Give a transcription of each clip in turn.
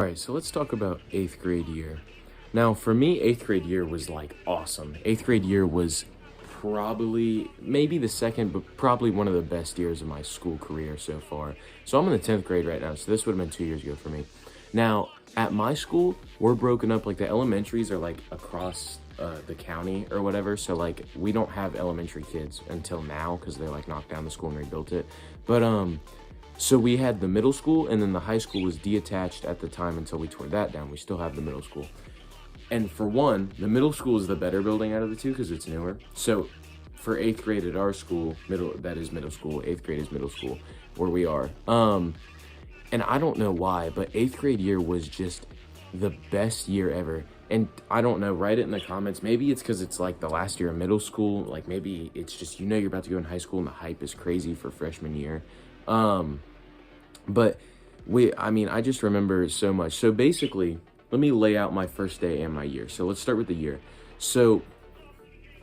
All right, so let's talk about eighth grade year. Now, for me, eighth grade year was like awesome. Eighth grade year was probably, maybe the second, but probably one of the best years of my school career so far. So I'm in the 10th grade right now, so this would have been 2 years ago for me. Now, at my school, we're broken up, like the elementaries are like across the county or whatever. So like we don't have elementary kids until now because they like knocked down the school and rebuilt it. But so we had the middle school, and then the high school was detached at the time until we tore that down. We still have the middle school. And for one, the middle school is the better building out of the two because it's newer. So for eighth grade at our school, that is middle school. Eighth grade is middle school where we are. And I don't know why, but eighth grade year was just the best year ever. And I don't know, write it in the comments. Maybe it's because it's like the last year of middle school. Like maybe it's just, you're about to go in high school and the hype is crazy for freshman year. But I just remember so much. So basically, let me lay out my first day and my year. So let's start with the year. So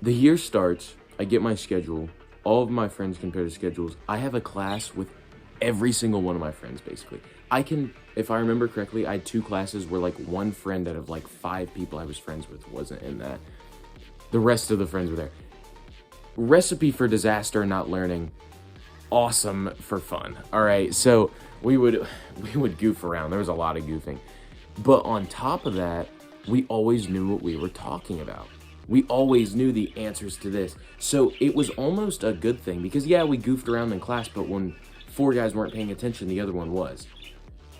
the year starts, I get my schedule. All of my friends compare the schedules. I have a class with every single one of my friends, basically. If I remember correctly, I had 2 classes where like one friend out of like 5 people I was friends with wasn't in that. The rest of the friends were there. Recipe for disaster, not learning. Awesome for fun. All right, so we would goof around. There was a lot of goofing, but on top of that, we always knew what we were talking about. We always knew the answers to this, so it was almost a good thing because yeah, we goofed around in class, but when 4 guys weren't paying attention, the other one was,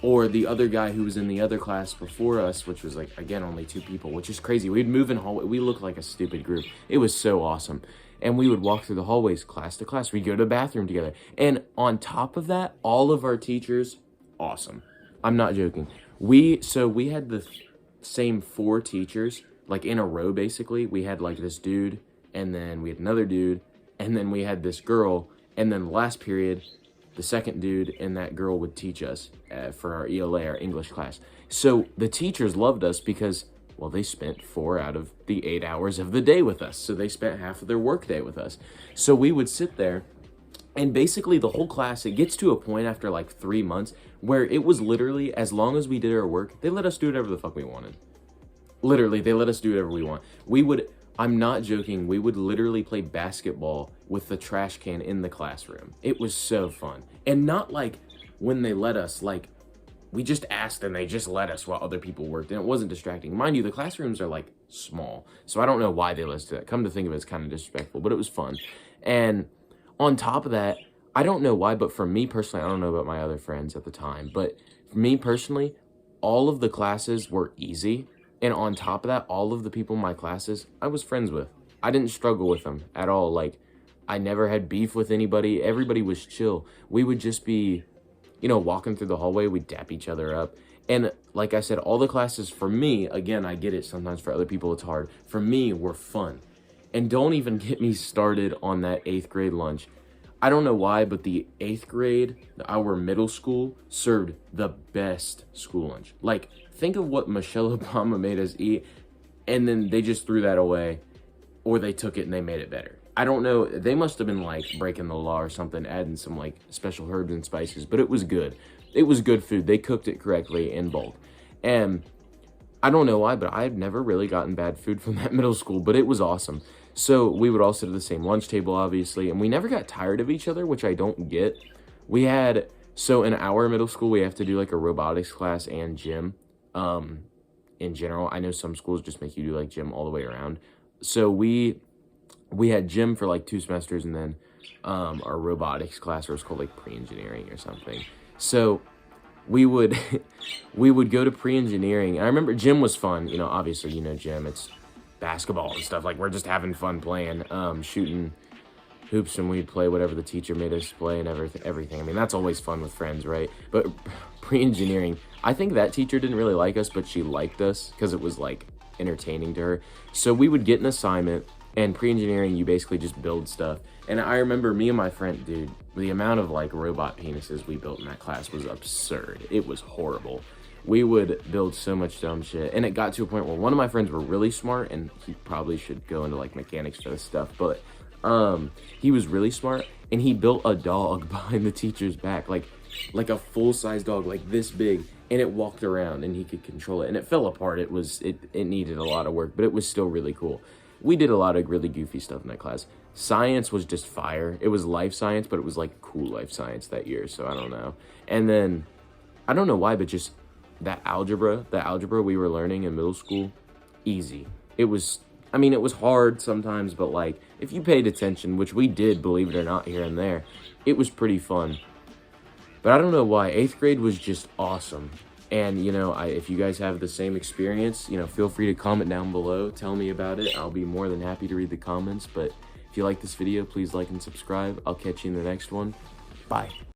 or the other guy who was in the other class before us, which was like again only 2 people, which is crazy. We'd move in hallway. We looked like a stupid group. It was so awesome. And we would walk through the hallways, class to class. We'd go to the bathroom together. And on top of that, all of our teachers, awesome. I'm not joking. We had the same 4 teachers, like in a row, basically. We had like this dude, and then we had another dude, and then we had this girl, and then the last period, the second dude and that girl would teach us for our ELA, our English class. So the teachers loved us because, well, they spent 4 out of the 8 hours of the day with us. So they spent half of their work day with us. So we would sit there, and basically the whole class, it gets to a point after like 3 months where it was literally, as long as we did our work, they let us do whatever the fuck we wanted. Literally, they let us do whatever we want. I'm not joking, we would literally play basketball with the trash can in the classroom. It was so fun. And not like when they let us, like, we just asked and they just let us while other people worked, and it wasn't distracting. Mind you, the classrooms are like small, so I don't know why they let us do that. Come to think of it, it's kind of disrespectful, but it was fun. And on top of that, I don't know why, but for me personally, I don't know about my other friends at the time, but for me personally, all of the classes were easy. And on top of that, all of the people in my classes, I was friends with. I didn't struggle with them at all. Like, I never had beef with anybody. Everybody was chill. We would just be, walking through the hallway, we'd dap each other up. And like I said, all the classes for me, again, I get it. Sometimes for other people, it's hard. For me, were fun. And don't even get me started on that 8th grade lunch. I don't know why, but the 8th grade, our middle school, served the best school lunch. Like, think of what Michelle Obama made us eat, and then they just threw that away, or they took it and they made it better. I don't know. They must have been, like, breaking the law or something, adding some, like, special herbs and spices, but it was good. It was good food. They cooked it correctly in bulk. And I don't know why, but I've never really gotten bad food from that middle school, but it was awesome. So we would all sit at the same lunch table, obviously, and we never got tired of each other, which I don't get. So in our middle school, we have to do like a robotics class and gym. In general, I know some schools just make you do like gym all the way around. So we had gym for like 2 semesters, and then our robotics class was called like pre-engineering or something. So we would go to pre-engineering, and I remember gym was fun. Obviously, gym, it's basketball and stuff. Like, we're just having fun playing, shooting hoops, and we'd play whatever the teacher made us play and everything. I mean, that's always fun with friends, right? But pre-engineering, I think that teacher didn't really like us, but she liked us because it was like entertaining to her. So we would get an assignment, and pre-engineering, you basically just build stuff. And I remember me and my friend, dude, the amount of like robot penises we built in that class was absurd. It was horrible. We would build so much dumb shit, and it got to a point where one of my friends were really smart, and he probably should go into like mechanics for this stuff, but he was really smart, and he built a dog behind the teacher's back, like a full-size dog, like this big, and it walked around and he could control it, and it fell apart. It needed a lot of work, but it was still really cool. We did a lot of really goofy stuff in that class. Science was just fire. It was life science, but it was like cool life science that year, so I don't know. And then I don't know why, but just the algebra we were learning in middle school, easy. It was, I mean, it was hard sometimes, but like if you paid attention, which we did, believe it or not, here and there, it was pretty fun. But I don't know why, 8th grade was just awesome. And, you know, if you guys have the same experience, you know, feel free to comment down below. Tell me about it. I'll be more than happy to read the comments. But if you like this video, please like and subscribe. I'll catch you in the next one. Bye.